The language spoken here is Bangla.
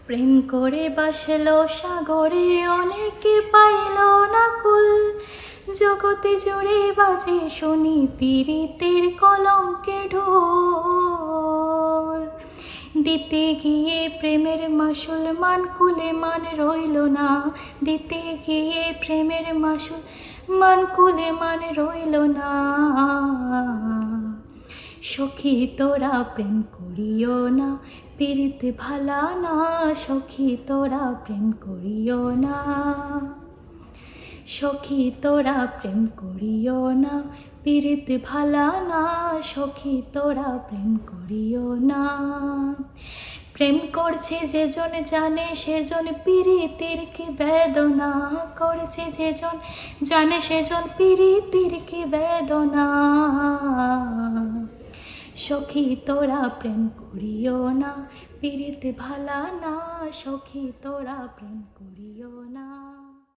প্রেম করে বাসলো সাগরে, অনেকে পাইল না কুল। জগতে জুড়ে বাজে শুনি পীড়িতের কলঙ্কে ঢোল। দিতে গিয়ে প্রেমের মাসুল মান কুলে মান রইল না। দিতে গিয়ে প্রেমের মাসুল মান কুলে মান রইল না। সখী তোরা প্রেম করিও না, পীড়িতে ভালা না। সখী তোরা প্রেম করিও না, সখী তোরা প্রেম করিও না, পীড়িতে ভালা না। সখী তোরা প্রেম করিও না। প্রেম করছে যেজন জানে সেজন পীড়িতির কি বেদনা। করছে যেজন জানে সেজন পীড়িতির কি বেদনা। সখী তোরা প্রেম করিও না, পীড়িতে ভালা না। সখী তোরা প্রেম করিও না।